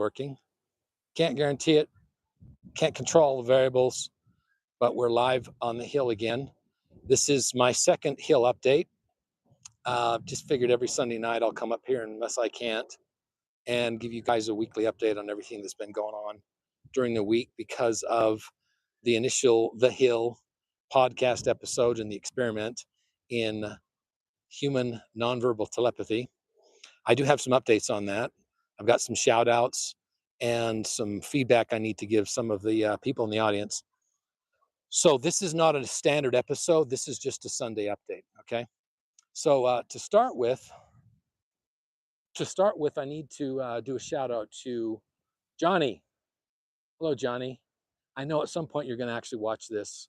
working. Can't guarantee it, can't control the variables, but we're live on the hill again. This is my second hill update. Just figured every Sunday night I'll come up here unless I can't and give you guys a weekly update on everything that's been going on during the week because of the initial The Hill podcast episode and the experiment in human nonverbal telepathy. I do have some updates on that. I've got some shout outs and some feedback I need to give some of the people in the audience. So this is not a standard episode. This is just a Sunday update. Okay. So to start with, I need to do a shout out to Johnny. Hello, Johnny. I know at some point you're going to actually watch this,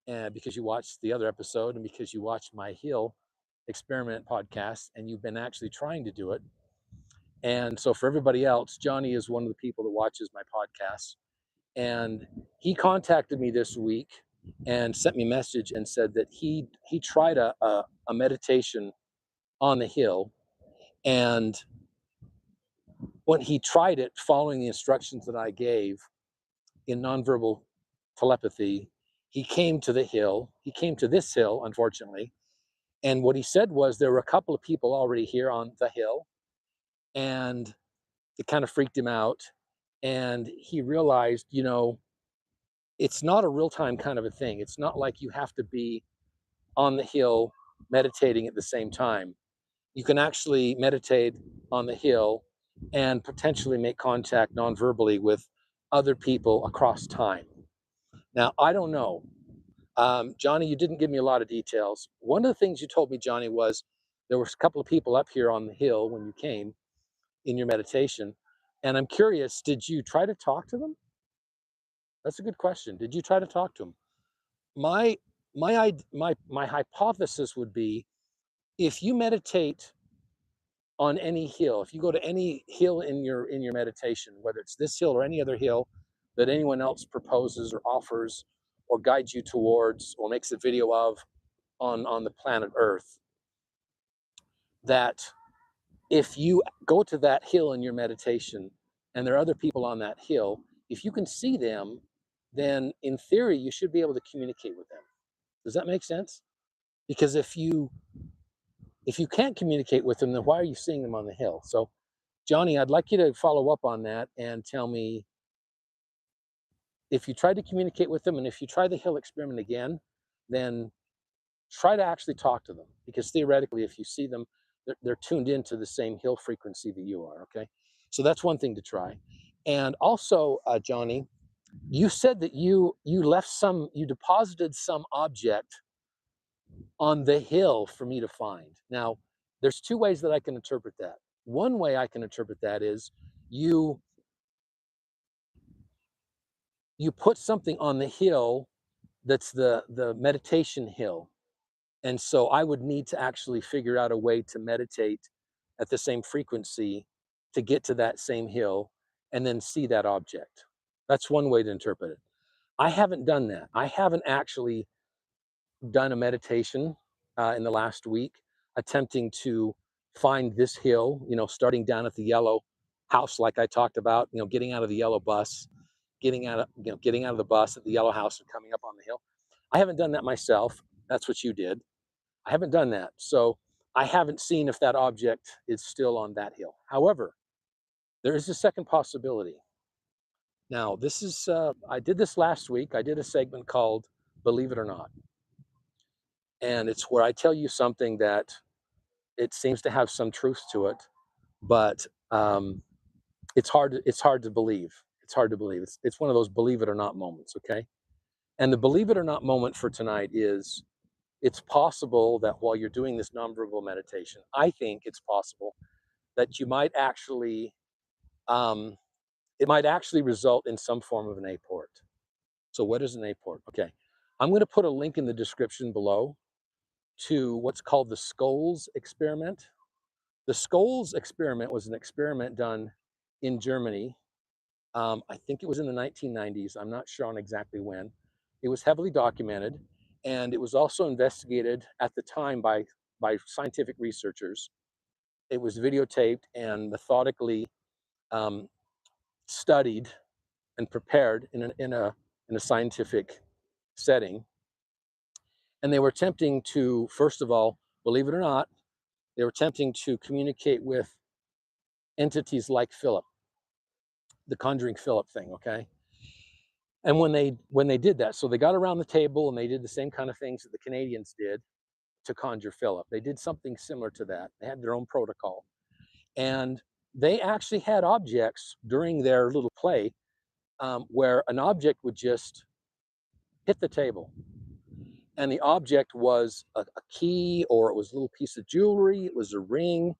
and because you watched the other episode and because you watched my Hill experiment podcast and you've been actually trying to do it. And so for everybody else, Johnny is one of the people that watches my podcast. And he contacted me this week and sent me a message and said that he tried a meditation on the hill. And when he tried it, following the instructions that I gave in nonverbal telepathy, he came to the hill. He came to this hill, unfortunately. And what he said was there were a couple of people already here on the hill, and it kind of freaked him out. And he realized, you know, it's not a real-time kind of a thing. It's not like you have to be on the hill meditating at the same time. You can actually meditate on the hill and potentially make contact non-verbally with other people across time. Now, I don't know. Johnny, you didn't give me a lot of details. One of the things you told me, Johnny, was there was a couple of people up here on the hill when you came in your meditation. And I'm curious, did you try to talk to them? That's a good question. Did you try to talk to them? My hypothesis would be, if you meditate on any hill, if you go to any hill in your meditation, whether it's this hill or any other hill that anyone else proposes or offers or guides you towards or makes a video of on the planet Earth, that if you go to that hill in your meditation and there are other people on that hill, if you can see them, then in theory you should be able to communicate with them. Does that make sense? Because if you can't communicate with them, then why are you seeing them on the hill? So Johnny, I'd like you to follow up on that and tell me if you tried to communicate with them, and if you try the hill experiment again, then try to actually talk to them, because theoretically, if you see them, they're tuned into the same hill frequency that you are, okay? So that's one thing to try. And also, Johnny, you said that you deposited some object on the hill for me to find. Now, there's two ways that I can interpret that. One way I can interpret that is you put something on the hill that's the meditation hill. And so I would need to actually figure out a way to meditate at the same frequency to get to that same hill and then see that object. That's one way to interpret it. I haven't done that. I haven't actually done a meditation in the last week attempting to find this hill, you know, starting down at the yellow house like I talked about, you know, getting out of the yellow bus, getting out of the bus at the yellow house and coming up on the hill. I haven't done that myself. That's what you did. I haven't done that. So I haven't seen if that object is still on that hill. However, there is a second possibility. Now, this is, I did this last week. I did a segment called Believe It or Not. And it's where I tell you something that it seems to have some truth to it, but it's hard to believe. It's hard to believe. It's one of those believe it or not moments, okay? And the believe it or not moment for tonight is, it's possible that while you're doing this nonverbal meditation, I think it's possible that you might actually, it might actually result in some form of an A-port. So what is an A-port? Okay, I'm going to put a link in the description below to what's called the Scoles experiment. The Scoles experiment was an experiment done in Germany. I think it was in the 1990s. I'm not sure on exactly when. It was heavily documented, and it was also investigated at the time by scientific researchers. It was videotaped and methodically studied and prepared in a scientific setting. And they were attempting to, first of all, believe it or not, they were attempting to communicate with entities like Philip, the Conjuring Philip thing, okay? And when they did that, so they got around the table and they did the same kind of things that the Canadians did to conjure Philip. They did something similar to that. They had their own protocol. And they actually had objects during their little play where an object would just hit the table. And the object was a key, or it was a little piece of jewelry, it was a ring.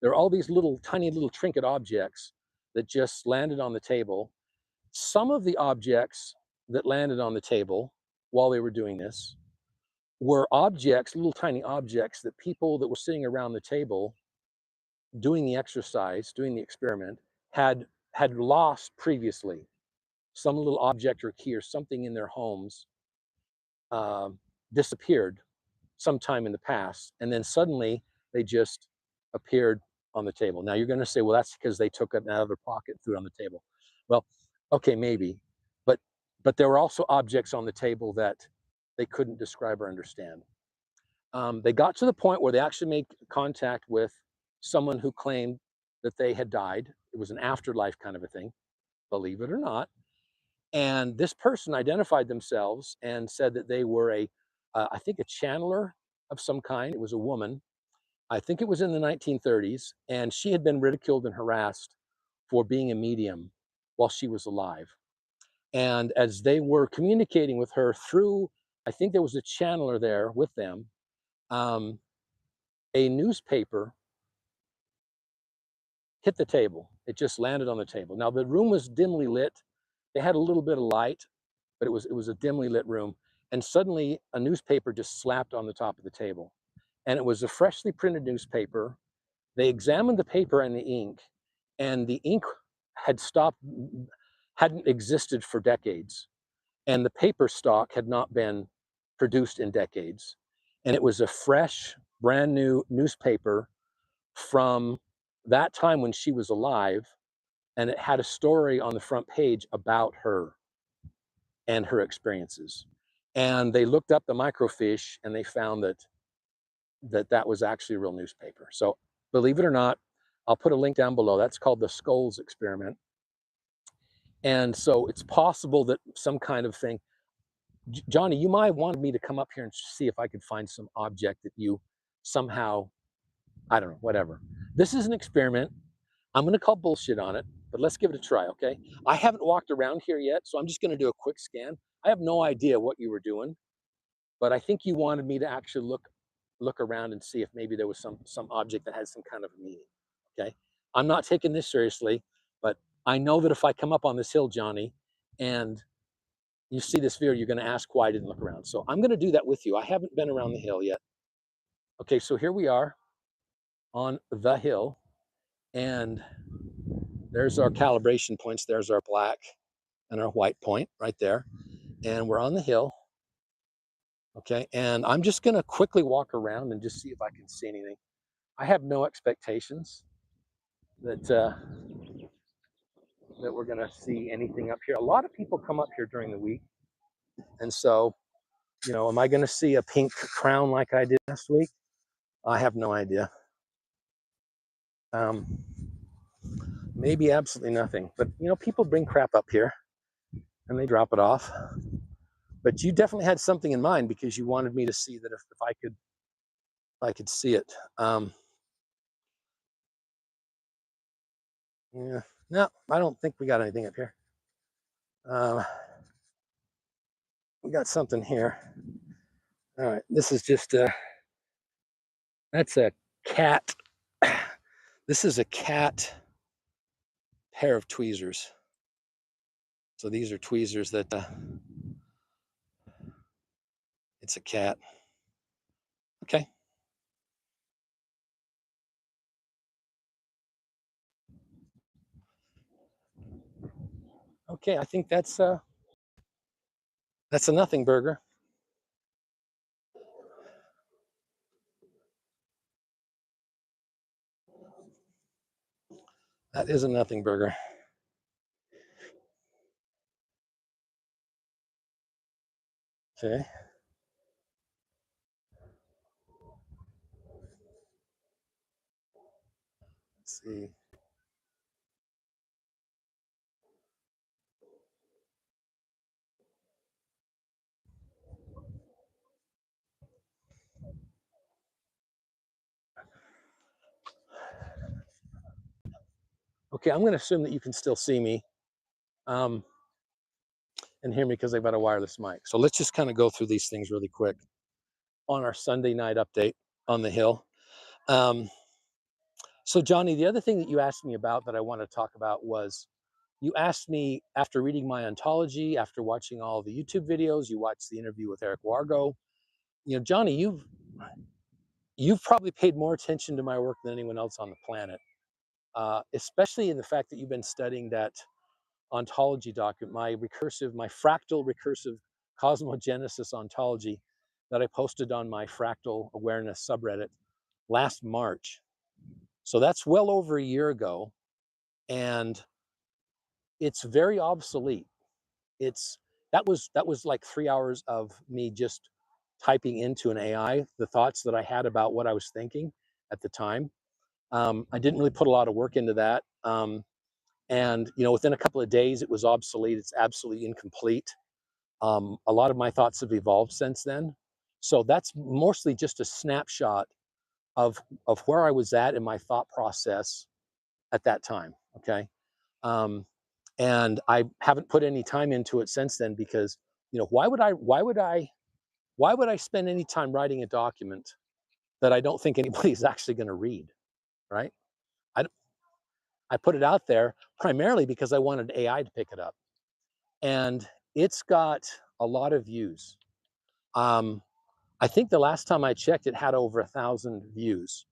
There are all these little tiny little trinket objects that just landed on the table. Some of the objects that landed on the table while they were doing this were objects, little tiny objects that people that were sitting around the table doing the exercise, doing the experiment, had lost previously. Some little object or key or something in their homes disappeared sometime in the past, and then suddenly they just appeared on the table. Now you're going to say, well, that's because they took it out of their pocket and threw it on the table. Well, okay, maybe, but there were also objects on the table that they couldn't describe or understand. They got to the point where they actually made contact with someone who claimed that they had died. It was an afterlife kind of a thing, believe it or not. And this person identified themselves and said that they were I think a channeler of some kind. It was a woman. I think it was in the 1930s, and she had been ridiculed and harassed for being a medium while she was alive. And as they were communicating with her through, I think there was a channeler there with them, a newspaper hit the table. It just landed on the table. Now the room was dimly lit. They had a little bit of light, but it was a dimly lit room. And suddenly a newspaper just slapped on the top of the table. And it was a freshly printed newspaper. They examined the paper and the ink, and the ink had hadn't existed for decades. And the paper stock had not been produced in decades. And it was a fresh, brand new newspaper from that time when she was alive, and it had a story on the front page about her and her experiences. And they looked up the microfiche and they found that was actually a real newspaper. So believe it or not, I'll put a link down below. That's called the Scoles experiment. And so it's possible that some kind of thing, Johnny, you might want me to come up here and see if I could find some object that you somehow, I don't know, whatever. This is an experiment. I'm going to call bullshit on it, but let's give it a try, okay? I haven't walked around here yet, so I'm just going to do a quick scan. I have no idea what you were doing, but I think you wanted me to actually look around and see if maybe there was some object that has some kind of meaning, okay? I'm not taking this seriously, but I know that if I come up on this hill, Johnny, and you see this video, you're going to ask why I didn't look around. So I'm going to do that with you. I haven't been around the hill yet. Okay, so here we are on the hill, and there's our calibration points. There's our black and our white point right there. And we're on the hill. Okay, and I'm just going to quickly walk around and just see if I can see anything. I have no expectations that that we're going to see anything up here. A lot of people come up here during the week, and so, you know, am I going to see a pink crown like I did last week? I have no idea. Maybe absolutely nothing, but you know, people bring crap up here and they drop it off. But you definitely had something in mind because you wanted me to see that if I could see it. Yeah, no, I don't think we got anything up here. We got something here. All right, this is just that's a cat. This is a cat pair of tweezers. So these are tweezers that it's a cat. Okay. Okay, I think that's a nothing burger. That is a nothing burger. Okay. Let's see. Okay, I'm going to assume that you can still see me and hear me because I've got a wireless mic. So let's just kind of go through these things really quick on our Sunday night update on the Hill. So Johnny, the other thing that you asked me about that I want to talk about was you asked me after reading my ontology, after watching all the YouTube videos, you watched the interview with Eric Wargo. You know, Johnny, you've probably paid more attention to my work than anyone else on the planet, especially in the fact that you've been studying that ontology document, my fractal recursive cosmogenesis ontology that I posted on my fractal awareness subreddit last March. So that's well over a year ago, and it's very obsolete. It's that was like 3 hours of me just typing into an AI the thoughts that I had about what I was thinking at the time. I didn't really put a lot of work into that. And you know, within a couple of days, it was obsolete. It's absolutely incomplete. A lot of my thoughts have evolved since then. So that's mostly just a snapshot of where I was at in my thought process at that time. Okay. Um, and I haven't put any time into it since then because, you know, why would I spend any time writing a document that I don't think anybody's actually going to read, right? I, I put it out there primarily because I wanted AI to pick it up, and it's got a lot of views. Um, I think the last time I checked, it had over 1,000 views,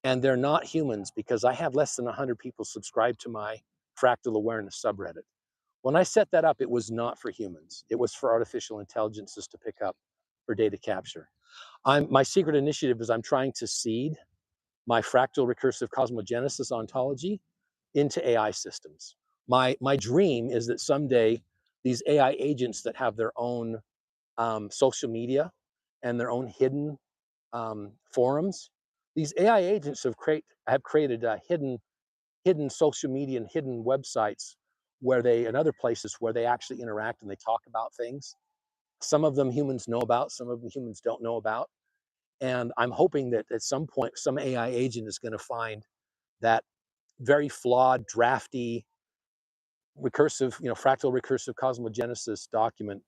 and they're not humans because I have less than 100 people subscribed to my Fractal Awareness subreddit. When I set that up, it was not for humans. It was for artificial intelligences to pick up for data capture. My secret initiative is I'm trying to seed my fractal recursive cosmogenesis ontology into AI systems. My dream is that someday these AI agents that have their own social media and their own hidden forums, these AI agents have created hidden social media and hidden websites where they and other places where they actually interact and they talk about things. Some of them humans know about, some of them humans don't know about. And I'm hoping that at some point, some AI agent is going to find that very flawed, drafty, recursive, fractal recursive cosmogenesis document,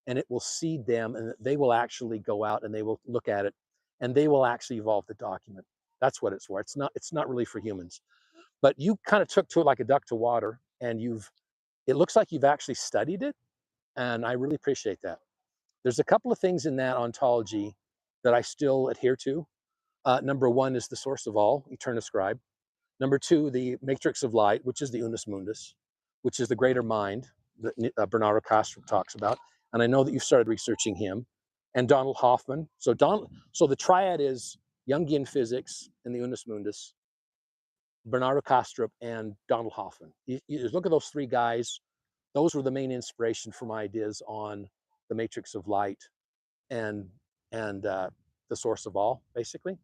and it will seed them, and they will actually go out and they will look at it, and they will actually evolve the document. That's what it's for. It's not really for humans. But you kind of took to it like a duck to water, and it looks like you've actually studied it, and I really appreciate that. There's a couple of things in that ontology that I still adhere to. Number one is the source of all, Eterna Scribe. Number two, the matrix of light, which is the Unus Mundus, which is the greater mind that Bernardo Castro talks about. And I know that you've started researching him. And Donald Hoffman. So the triad is Jungian physics and the Unus Mundus, Bernardo Castro, and Donald Hoffman. You look at those three guys. Those were the main inspiration for my ideas on the matrix of light and the source of all, basically.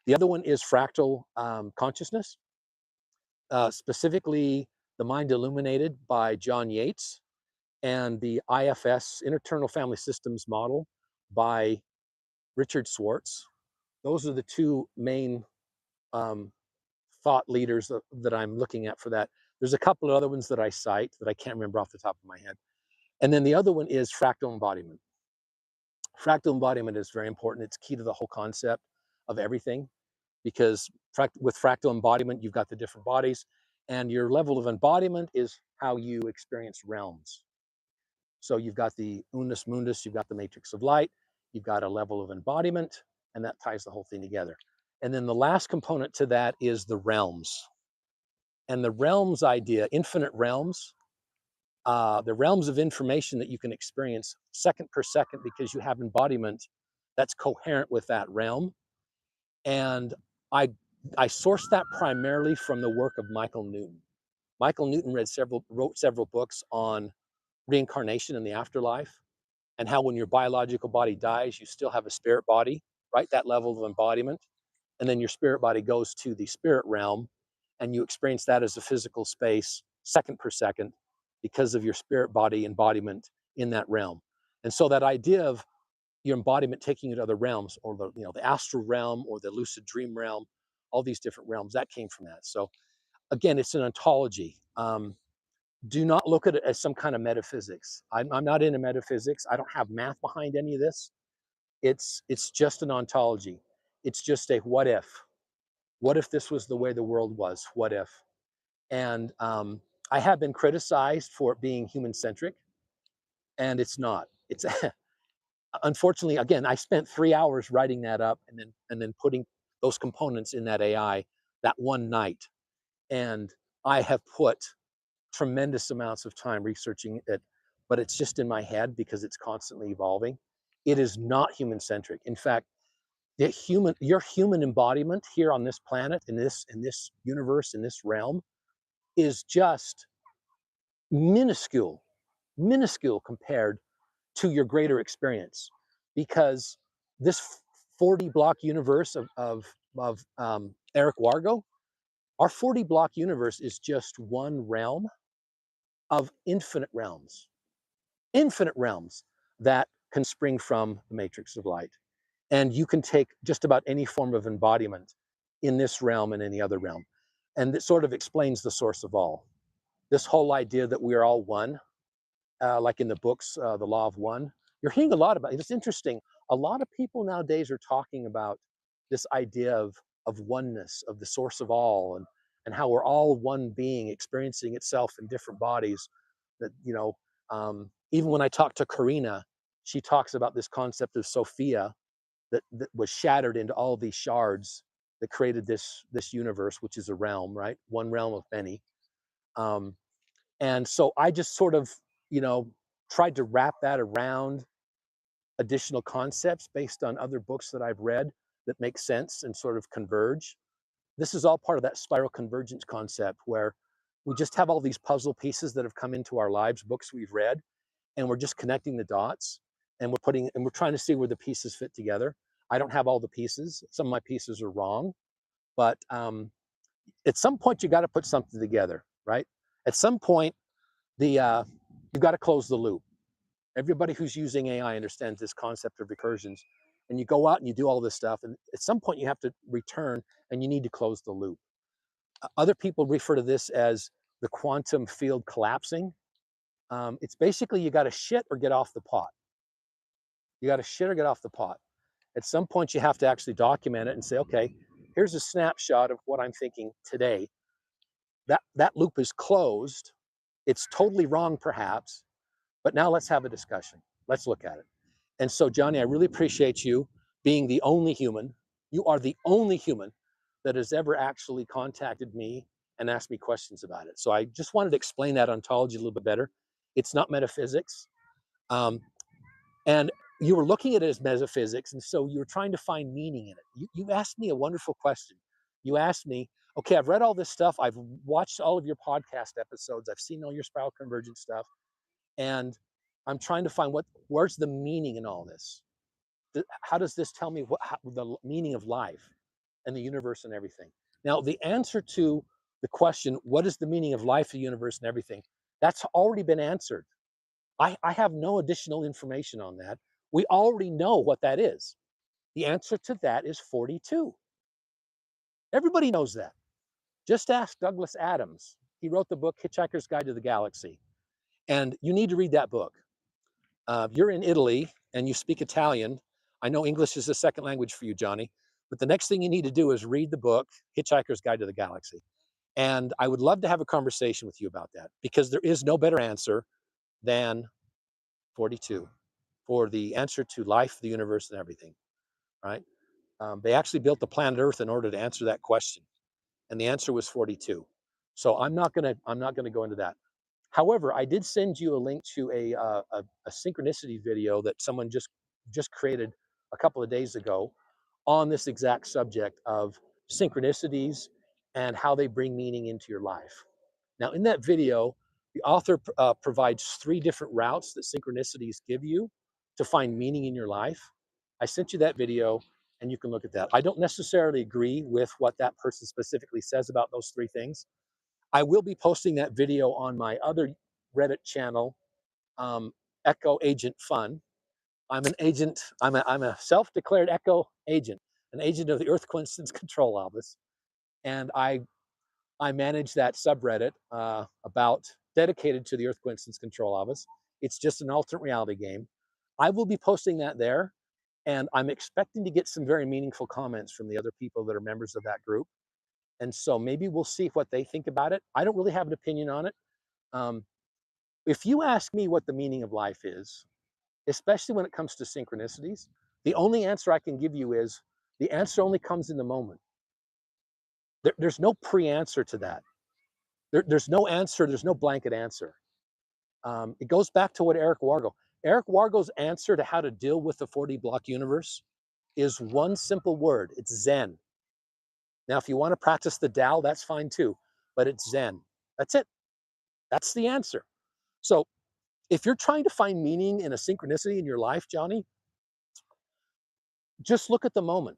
The other one is fractal consciousness, specifically the mind illuminated by John Yates and the IFS, Internal Family Systems model by Richard Schwartz. Those are the two main thought leaders that I'm looking at for that. There's a couple of other ones that I cite that I can't remember off the top of my head. And then the other one is fractal embodiment. Fractal embodiment is very important. It's key to the whole concept of everything, because with fractal embodiment, you've got the different bodies, and your level of embodiment is how you experience realms. So you've got the Unus Mundus, you've got the matrix of light, you've got a level of embodiment, and that ties the whole thing together. And then the last component to that is the realms. And the realms idea, infinite realms, the realms of information that you can experience second per second because you have embodiment that's coherent with that realm. And I sourced that primarily from the work of Michael Newton. Michael Newton wrote several books on reincarnation and the afterlife. and how when your biological body dies, you still have a spirit body, right? That level of embodiment. And then your spirit body goes to the spirit realm, and you experience that as a physical space, second per second, because of your spirit body embodiment in that realm. And so that idea of your embodiment taking you to other realms, or the astral realm or the lucid dream realm, all these different realms, that came from that. So again, it's an ontology. Do not look at it as some kind of metaphysics. I'm not into metaphysics. I don't have math behind any of this. It's just an ontology. It's just a what if. What if this was the way the world was? What if? And I have been criticized for it being human-centric, and it's not. It's unfortunately, again, I spent 3 hours writing that up and then putting those components in that AI that one night. And I have put tremendous amounts of time researching it, but it's just in my head because it's constantly evolving. It is not human-centric. In fact, your human embodiment here on this planet, in this universe, in this realm, is just minuscule, minuscule compared to your greater experience, because this 40 block universe of Eric Wargo, our 40 block universe is just one realm of infinite realms that can spring from the matrix of light. And you can take just about any form of embodiment in this realm and any other realm. And it sort of explains the source of all. This whole idea that we are all one, like in the books, The Law of One, you're hearing a lot about it. It's interesting. A lot of people nowadays are talking about this idea of oneness, of the source of all, and how we're all one being experiencing itself in different bodies. That, even when I talk to Karina, she talks about this concept of Sophia that was shattered into all these shards that created this universe, which is a realm, right? One realm of many. And so I just sort of, tried to wrap that around additional concepts based on other books that I've read that make sense and sort of converge. This is all part of that spiral convergence concept, where we just have all these puzzle pieces that have come into our lives, books we've read, and we're just connecting the dots, and we're trying to see where the pieces fit together. I don't have all the pieces. Some of my pieces are wrong, but at some point you got to put something together, right? At some point, you've got to close the loop. Everybody who's using AI understands this concept of recursions. And you go out and you do all this stuff, and at some point you have to return, and you need to close the loop. Other people refer to this as the quantum field collapsing. It's basically you got to shit or get off the pot. You got to shit or get off the pot. At some point you have to actually document it and say, okay, here's a snapshot of what I'm thinking today. That loop is closed. It's totally wrong, perhaps, but now let's have a discussion. Let's look at it. And so, Johnny, I really appreciate you being the only human. You are the only human that has ever actually contacted me and asked me questions about it. So I just wanted to explain that ontology a little bit better. It's not metaphysics. And you were looking at it as metaphysics, and so you were trying to find meaning in it. You asked me a wonderful question. You asked me, okay, I've read all this stuff. I've watched all of your podcast episodes. I've seen all your spiral convergence stuff. And I'm trying to find where's the meaning in all this? How does this tell me the meaning of life and the universe and everything? Now, the answer to the question, what is the meaning of life, the universe, and everything, that's already been answered. I have no additional information on that. We already know what that is. The answer to that is 42. Everybody knows that. Just ask Douglas Adams. He wrote the book Hitchhiker's Guide to the Galaxy. And you need to read that book. You're in Italy and you speak Italian. I know English is a second language for you, Johnny, but the next thing you need to do is read the book, Hitchhiker's Guide to the Galaxy. And I would love to have a conversation with you about that, because there is no better answer than 42 for the answer to life, the universe, and everything, right? They actually built the planet Earth in order to answer that question. And the answer was 42. So I'm not gonna go into that. However, I did send you a link to a synchronicity video that someone just created a couple of days ago on this exact subject of synchronicities and how they bring meaning into your life. Now, in that video, the author provides 3 different routes that synchronicities give you to find meaning in your life, I sent you that video and you can look at that. I don't necessarily agree with what that person specifically says about those three things. I will be posting that video on my other Reddit channel, Echo Agent Fun. I'm an agent, I'm a self-declared Echo agent, an agent of the Earth Coincidence Control Office. And I manage that subreddit about dedicated to the Earth Coincidence Control Office. It's just an alternate reality game. I will be posting that there, and I'm expecting to get some very meaningful comments from the other people that are members of that group. And so maybe we'll see what they think about it. I don't really have an opinion on it. If you ask me what the meaning of life is, especially when it comes to synchronicities, the only answer I can give you is the answer only comes in the moment. There's no pre-answer to that. There's no answer, there's no blanket answer. It goes back to what Eric Wargo's answer to how to deal with the 4D block universe is one simple word. It's Zen. Now, if you want to practice the Tao, that's fine too, but it's Zen. That's it. That's the answer. So if you're trying to find meaning in a synchronicity in your life, Johnny, just look at the moment.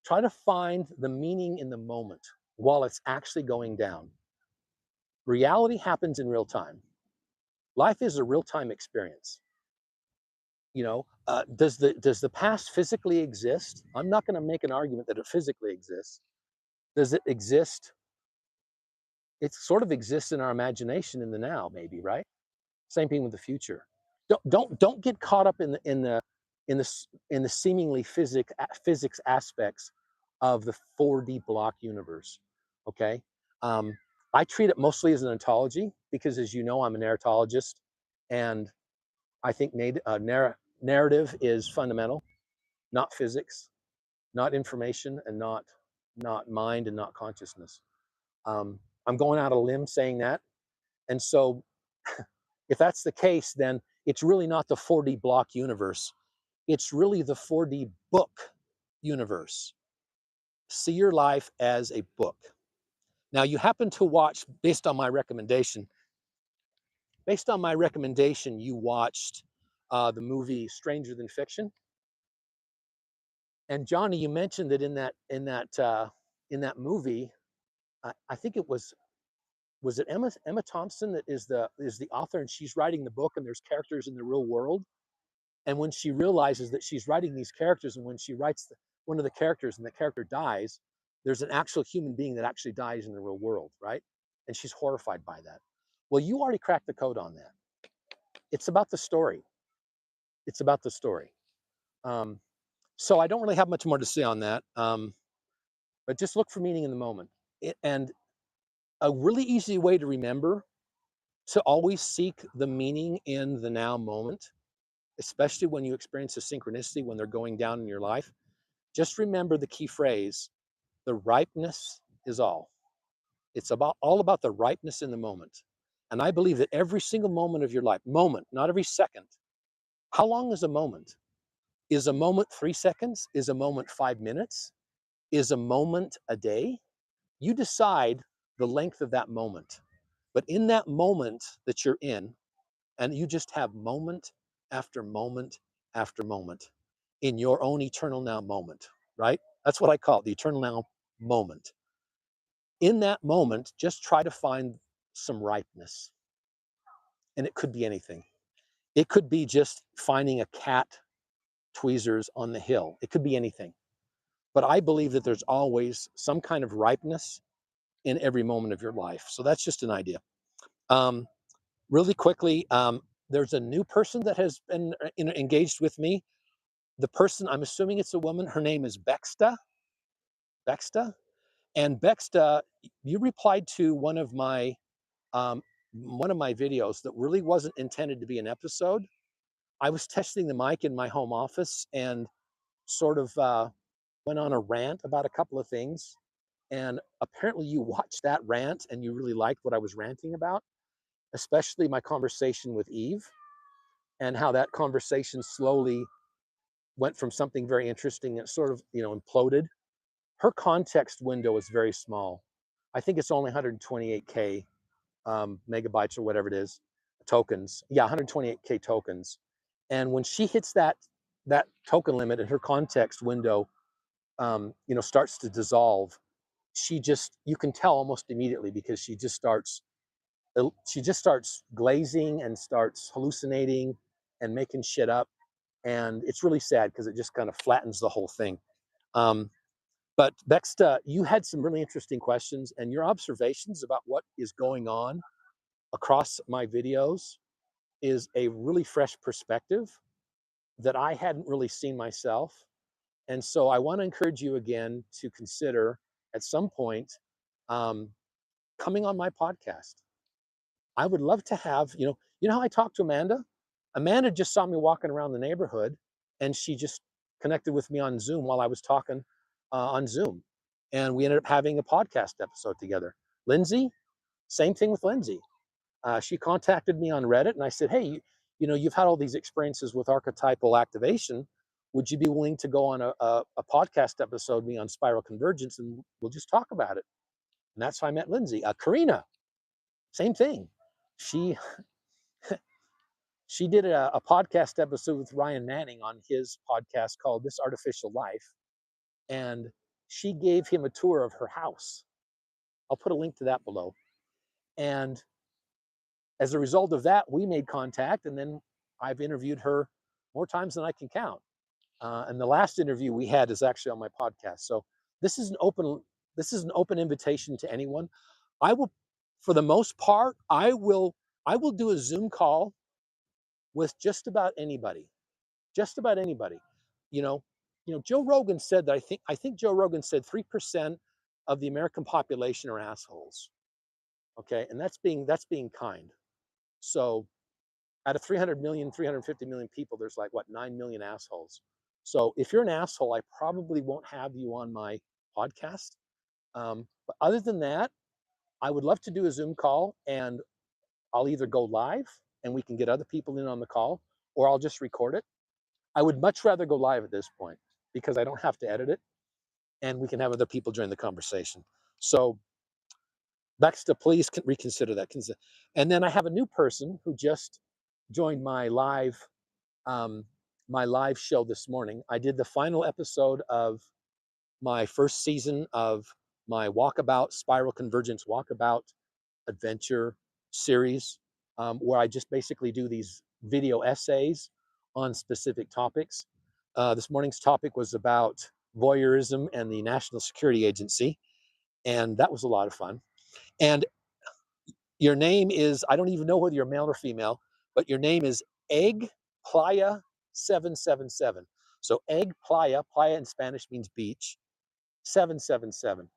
Try to find the meaning in the moment while it's actually going down. Reality happens in real time. Life is a real-time experience. You know, does the past physically exist? I'm not going to make an argument that it physically exists. Does it exist? It sort of exists in our imagination in the now, maybe, right? Same thing with the future. Don't get caught up in the seemingly physics aspects of the 4D block universe. Okay, I treat it mostly as an ontology because, as you know, I'm a narratologist, and I think narrative is fundamental, not physics, not information, and not mind and not consciousness. I'm going out on a limb saying that, and so if that's the case, then it's really not the 4D block universe. It's really the 4D book universe. See your life as a book. Now, you happen to watch, based on my recommendation, you watched the movie Stranger Than Fiction. And Johnny, you mentioned that in that movie, I think it was it Emma Thompson that is the author, and she's writing the book, and there's characters in the real world. And when she realizes that she's writing these characters, and when she writes one of the characters and the character dies, there's an actual human being that actually dies in the real world, right? And she's horrified by that. Well, you already cracked the code on that. It's about the story. It's about the story. So I don't really have much more to say on that, but just look for meaning in the moment. And a really easy way to remember to always seek the meaning in the now moment, especially when you experience a synchronicity, when they're going down in your life, just remember the key phrase, the ripeness is all. It's all about the ripeness in the moment. And I believe that every single moment of your life, not every second. How long is a moment? Is a moment 3 seconds? Is a moment 5 minutes? Is a moment a day? You decide the length of that moment. But in that moment that you're in, and you just have moment after moment after moment in your own eternal now moment, right? That's what I call it, the eternal now moment. In that moment, just try to find some ripeness. And it could be anything. It could be just finding a cat tweezers on the hill. It could be anything. But I believe that there's always some kind of ripeness in every moment of your life. So that's just an idea. Really quickly, there's a new person that has been engaged with me. The person, I'm assuming it's a woman, her name is Bexta. And Bexta, you replied to one of my videos that really wasn't intended to be an episode. I was testing the mic in my home office and sort of went on a rant about a couple of things. And apparently you watched that rant and you really liked what I was ranting about, especially my conversation with Eve and how that conversation slowly went from something very interesting that sort of, imploded. Her context window is very small. I think it's only 128K megabytes or whatever it is, tokens. Yeah, 128K tokens. And when she hits that token limit and her context window, you know, starts to dissolve, you can tell almost immediately, because she just starts glazing and starts hallucinating and making shit up. And it's really sad because it just kind of flattens the whole thing. But Bexta, you had some really interesting questions, and your observations about what is going on across my videos is a really fresh perspective that I hadn't really seen myself. And so I want to encourage you again to consider at some point um, coming on my podcast. I would love to have, you know how I talked to Amanda? Amanda just saw me walking around the neighborhood, and she just connected with me on Zoom while I was talking on Zoom. And we ended up having a podcast episode together. Lindsay, same thing with Lindsay. She contacted me on Reddit, and I said, hey, you know, you've had all these experiences with archetypal activation. Would you be willing to go on a podcast episode with me on spiral convergence, and we'll just talk about it? And that's how I met Lindsay. Karina, same thing. She she did a podcast episode with Ryan Manning on his podcast called This Artificial Life, and she gave him a tour of her house. I'll put a link to that below. And as a result of that, we made contact, and then I've interviewed her more times than I can count. And the last interview we had is actually on my podcast. So this is an open invitation to anyone. I will, for the most part, I will do a Zoom call with just about anybody. Just about anybody. You know, Joe Rogan said that I think Joe Rogan said 3% of the American population are assholes. Okay, and that's being kind. So out of 300 million, 350 million people, there's like, what, 9 million assholes. So if you're an asshole, I probably won't have you on my podcast. But other than that, I would love to do a Zoom call, and I'll either go live and we can get other people in on the call, or I'll just record it. I would much rather go live at this point because I don't have to edit it, and we can have other people join the conversation. So Baxter, please reconsider that. And then I have a new person who just joined um, my live show this morning. I did the final episode of my first season of my Walkabout, Spiral Convergence Walkabout adventure series, where I just basically do these video essays on specific topics. This morning's topic was about voyeurism and the National Security Agency, and that was a lot of fun. And your name is, I don't even know whether you're male or female, but your name is Egg Playa 777. So Egg Playa, Playa in Spanish means beach, 777.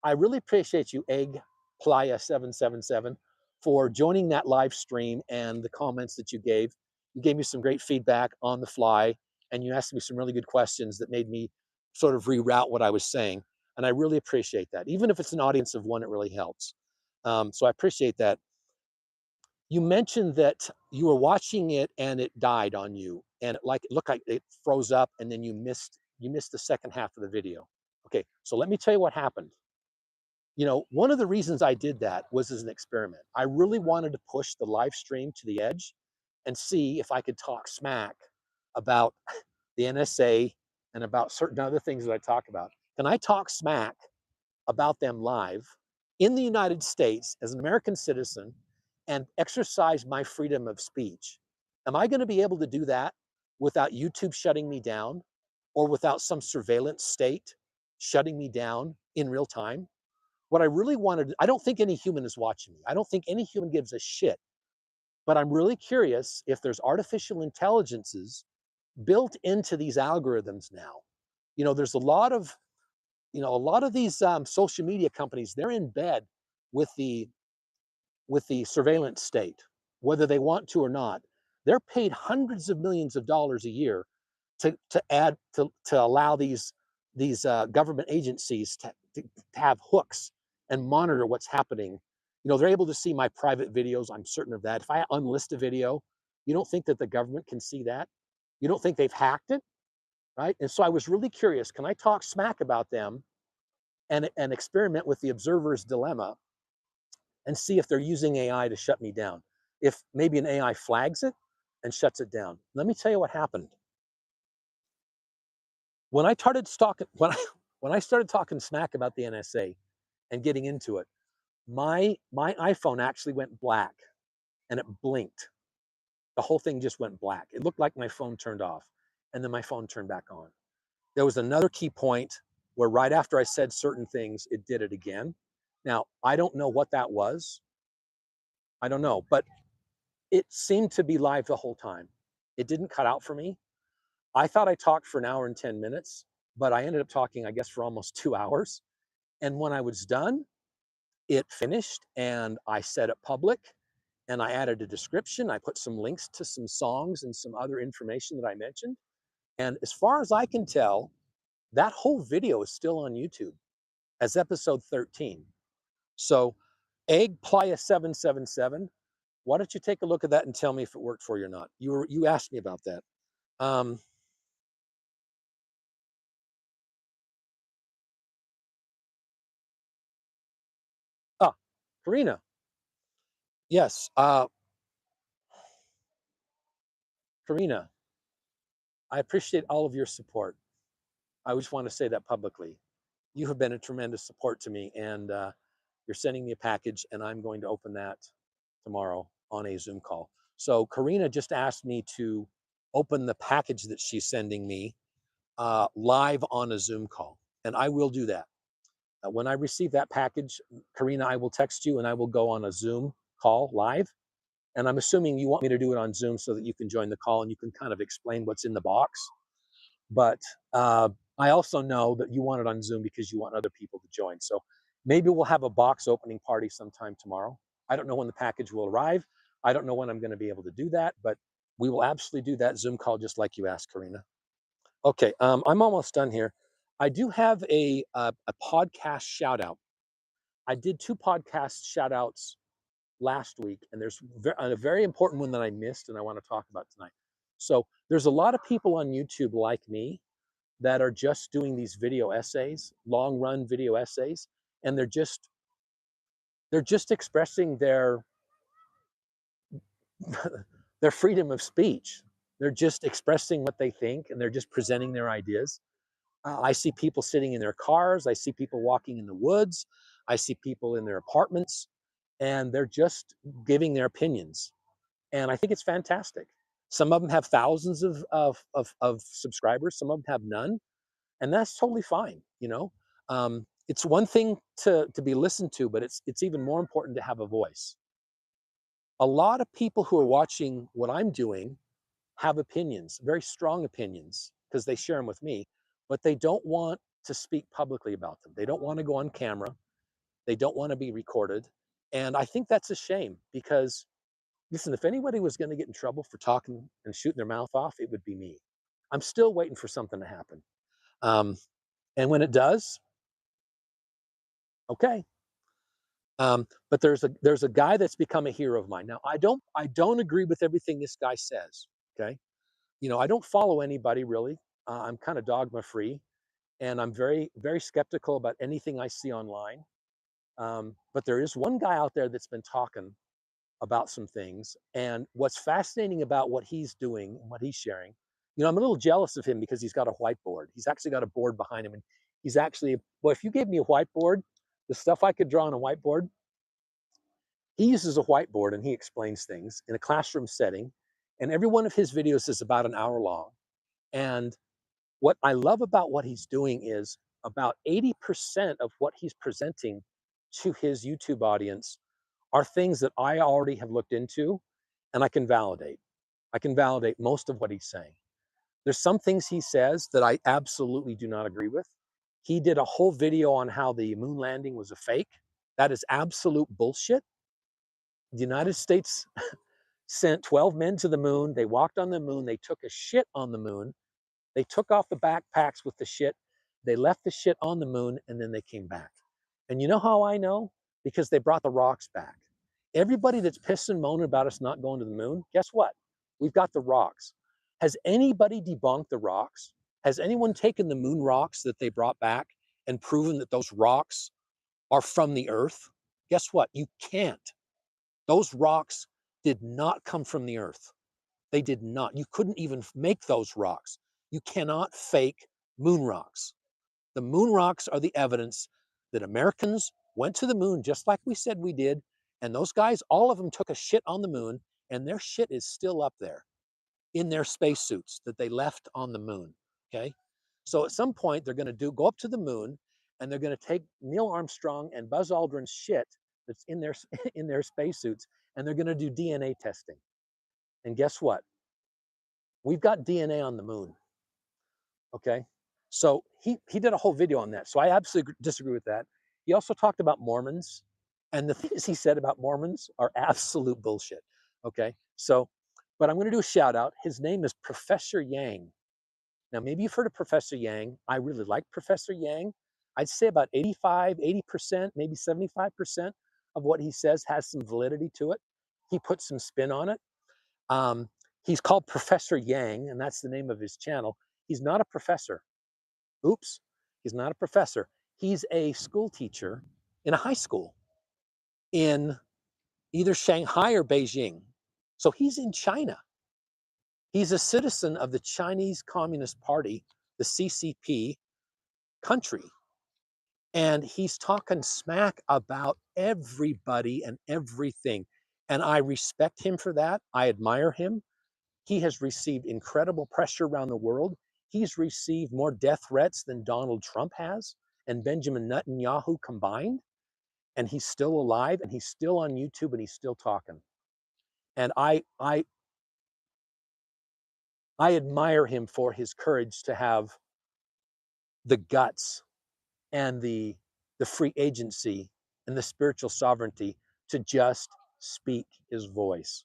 I really appreciate you, Egg Playa 777, for joining that live stream and the comments that you gave. You gave me some great feedback on the fly, and you asked me some really good questions that made me sort of reroute what I was saying. And I really appreciate that. Even if it's an audience of one, it really helps. So I appreciate that. You mentioned that you were watching it and it died on you, and it looked like it froze up, and then you missed the second half of the video. Okay, so let me tell you what happened. You know, one of the reasons I did that was as an experiment. I really wanted to push the live stream to the edge and see if I could talk smack about the NSA and about certain other things that I talk about. Can I talk smack about them live in the United States as an American citizen and exercise my freedom of speech? Am I going to be able to do that without YouTube shutting me down, or without some surveillance state shutting me down in real time? What I really wanted, I don't think any human is watching me. I don't think any human gives a shit. But I'm really curious if there's artificial intelligences built into these algorithms now. You know, there's a lot of these social media companies. They're in bed with the surveillance state, whether they want to or not. They're paid hundreds of millions of dollars a year to allow these government agencies to have hooks and monitor what's happening. You know, they're able to see my private videos. I'm certain of that. If I unlist a video, you don't think that the government can see that? You don't think they've hacked it, right? And so I was really curious, can I talk smack about them and experiment with the observer's dilemma and see if they're using AI to shut me down? If maybe an AI flags it, and shuts it down. Let me tell you what happened. When I started talking, when I started talking smack about the NSA and getting into it, my iPhone actually went black and it blinked. The whole thing just went black. It looked like my phone turned off, and then my phone turned back on. There was another key point where right after I said certain things, it did it again. Now, I don't know what that was. I don't know, but it seemed to be live the whole time. It didn't cut out for me. I thought I talked for an hour and 10 minutes, but I ended up talking, I guess, for almost 2 hours. And when I was done, it finished and I set it public and I added a description. I put some links to some songs and some other information that I mentioned. And as far as I can tell, that whole video is still on YouTube as episode 13. So Egg Playa 777, why don't you take a look at that and tell me if it worked for you or not? You asked me about that. Ah, Karina. Yes, Karina, I appreciate all of your support. I just want to say that publicly. You have been a tremendous support to me, and you're sending me a package, and I'm going to open that tomorrow on a Zoom call. So Karina just asked me to open the package that she's sending me live on a Zoom call, and I will do that. When I receive that package, Karina, I will text you, and I will go on a Zoom call live. And I'm assuming you want me to do it on Zoom so that you can join the call and you can kind of explain what's in the box. But I also know that you want it on Zoom because you want other people to join. So maybe we'll have a box opening party sometime tomorrow. I don't know when the package will arrive. I don't know when I'm going to be able to do that, but we will absolutely do that Zoom call just like you asked, Karina. Okay, I'm almost done here. I do have a podcast shout out. I did 2 podcast shout outs last week, and there's a very important one that I missed and I want to talk about tonight. So there's a lot of people on YouTube like me that are just doing these video essays, long run video essays, and they're just expressing their their freedom of speech. They're just expressing what they think and they're just presenting their ideas. I see people sitting in their cars, I see people walking in the woods, I see people in their apartments, and they're just giving their opinions. And I think it's fantastic. Some of them have thousands of subscribers, some of them have none, and that's totally fine. It's one thing to be listened to, but it's even more important to have a voice. A lot of people who are watching what I'm doing have opinions, very strong opinions, because they share them with me, but they don't want to speak publicly about them. They don't want to go on camera. They don't want to be recorded. And I think that's a shame because, listen, if anybody was going to get in trouble for talking and shooting their mouth off, it would be me. I'm still waiting for something to happen. And when it does, okay. But there's a guy that's become a hero of mine. Now, I don't agree with everything this guy says. Okay, I don't follow anybody really. I'm kind of dogma free, and I'm very very skeptical about anything I see online. But there is one guy out there that's been talking about some things, and what's fascinating about what he's doing and what he's sharing, I'm a little jealous of him because he's got a whiteboard. He's actually got a board behind him, and he's actually, well, if you gave me a whiteboard, the stuff I could draw on a whiteboard, he uses a whiteboard and he explains things in a classroom setting. And every one of his videos is about an hour long. And what I love about what he's doing is about 80% of what he's presenting to his YouTube audience are things that I already have looked into and I can validate. I can validate most of what he's saying. There's some things he says that I absolutely do not agree with. He did a whole video on how the moon landing was a fake. That is absolute bullshit. The United States sent 12 men to the moon. They walked on the moon. They took a shit on the moon. They took off the backpacks with the shit. They left the shit on the moon and then they came back. And you know how I know? Because they brought the rocks back. Everybody that's pissed and moaning about us not going to the moon, guess what? We've got the rocks. Has anybody debunked the rocks? Has anyone taken the moon rocks that they brought back and proven that those rocks are from the earth? Guess what? You can't. Those rocks did not come from the earth. They did not. You couldn't even make those rocks. You cannot fake moon rocks. The moon rocks are the evidence that Americans went to the moon just like we said we did. And those guys, all of them took a shit on the moon, and their shit is still up there in their spacesuits that they left on the moon. Okay. So at some point, they're going to go up to the moon, and they're going to take Neil Armstrong and Buzz Aldrin's shit that's in their, in their spacesuits, and they're going to do DNA testing. And guess what? We've got DNA on the moon. Okay. So he did a whole video on that. So I absolutely disagree with that. He also talked about Mormons, and the things he said about Mormons are absolute bullshit. Okay. So, but I'm going to do a shout out. His name is Professor Jiang. Now, maybe you've heard of Professor Jiang. I really like Professor Jiang. I'd say about 85, 80%, maybe 75% of what he says has some validity to it. He puts some spin on it. He's called Professor Jiang, and that's the name of his channel. He's not a professor. Oops, he's not a professor. He's a school teacher in a high school in either Shanghai or Beijing. So he's in China. He's a citizen of the Chinese Communist Party, the CCP country. And he's talking smack about everybody and everything. And I respect him for that. I admire him. He has received incredible pressure around the world. He's received more death threats than Donald Trump has and Benjamin Netanyahu combined. And he's still alive, and he's still on YouTube, and he's still talking. And I admire him for his courage to have the guts and the free agency and the spiritual sovereignty to just speak his voice.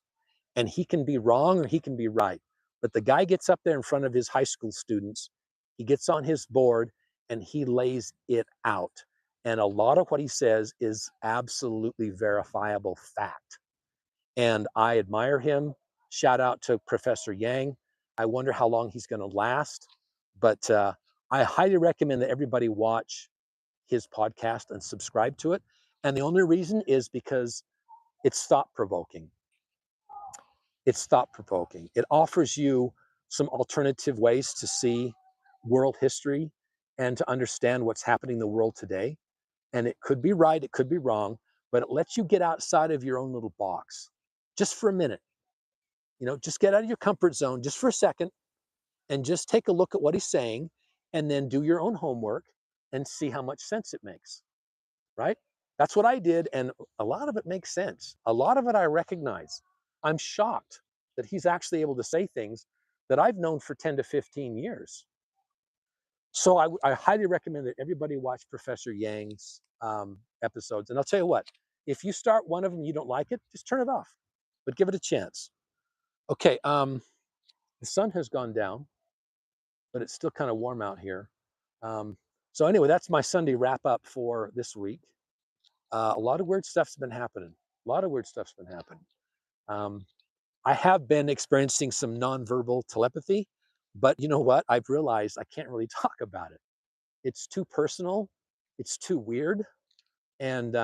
And he can be wrong or he can be right. But the guy gets up there in front of his high school students, he gets on his board, and he lays it out. And a lot of what he says is absolutely verifiable fact. And I admire him. Shout out to Professor Jiang. I wonder how long he's going to last. But I highly recommend that everybody watch his podcast and subscribe to it. And the only reason is because it's thought-provoking. It's thought-provoking. It offers you some alternative ways to see world history and to understand what's happening in the world today. And it could be right, it could be wrong, but it lets you get outside of your own little box just for a minute. You know, just get out of your comfort zone just for a second and just take a look at what he's saying, and then do your own homework and see how much sense it makes, right? That's what I did, and a lot of it makes sense. A lot of it I recognize. I'm shocked that he's actually able to say things that I've known for 10 to 15 years. So I highly recommend that everybody watch Professor Yang's episodes. And I'll tell you what, if you start one of them and you don't like it, just turn it off, but give it a chance. Okay, the sun has gone down, but it's still kind of warm out here. So anyway, that's my Sunday wrap up for this week. A lot of weird stuff's been happening. A lot of weird stuff's been happening. I have been experiencing some nonverbal telepathy, but you know what? I've realized I can't really talk about it. It's too personal. It's too weird. And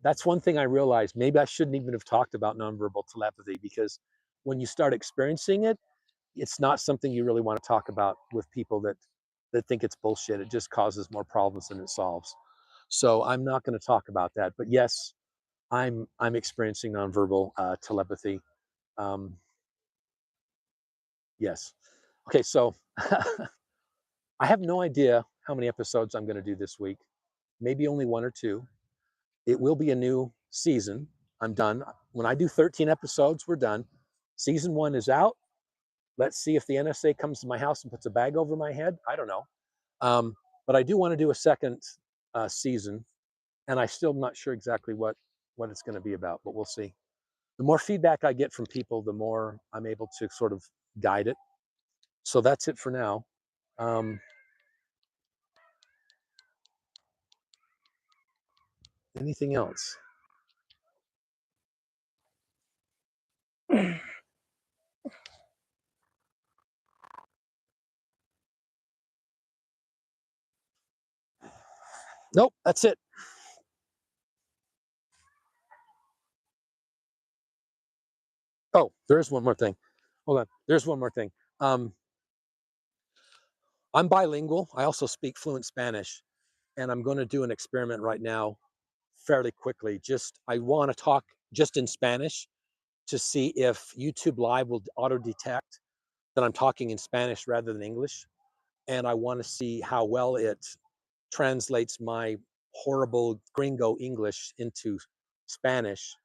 that's one thing I realized. Maybe I shouldn't even have talked about nonverbal telepathy, because when you start experiencing it, it's not something you really want to talk about with people that think it's bullshit. It just causes more problems than it solves. So I'm not going to talk about that. But yes, I'm experiencing nonverbal telepathy. Yes. Okay, so I have no idea how many episodes I'm going to do this week. Maybe only one or two. It will be a new season. I'm done. When I do 13 episodes, we're done. Season 1 is out. Let's see if the NSA comes to my house and puts a bag over my head. I don't know. But I do want to do a second season, and I still am not sure exactly what it's going to be about, but we'll see. The more feedback I get from people, the more I'm able to sort of guide it. So that's it for now. Anything else? Nope, that's it. Oh, there's one more thing. Hold on. There's one more thing. I'm bilingual. I also speak fluent Spanish, and I'm going to do an experiment right now fairly quickly. I want to talk just in Spanish to see if YouTube Live will auto detect that I'm talking in Spanish rather than English. And I want to see how well it translates my horrible gringo English into Spanish.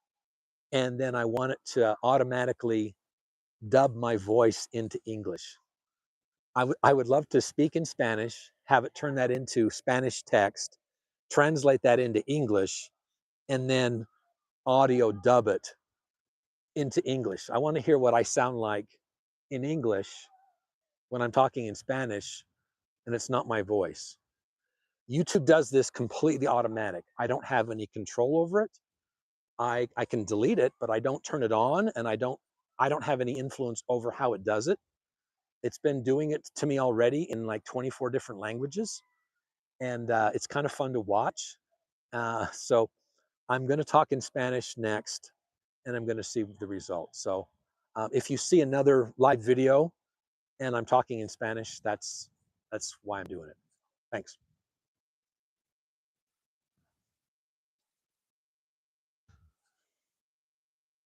And then I want it to automatically dub my voice into English. I would love to speak in Spanish, have it turn that into Spanish text, translate that into English, and then audio dub it into English. I want to hear what I sound like in English when I'm talking in Spanish and it's not my voice. YouTube does this completely automatic. I don't have any control over it. I can delete it, but I don't turn it on, and I don't have any influence over how it does it. It's been doing it to me already in like 24 different languages, and it's kind of fun to watch. So I'm going to talk in Spanish next, and I'm going to see the results. So if you see another live video and I'm talking in Spanish, that's why I'm doing it. Thanks.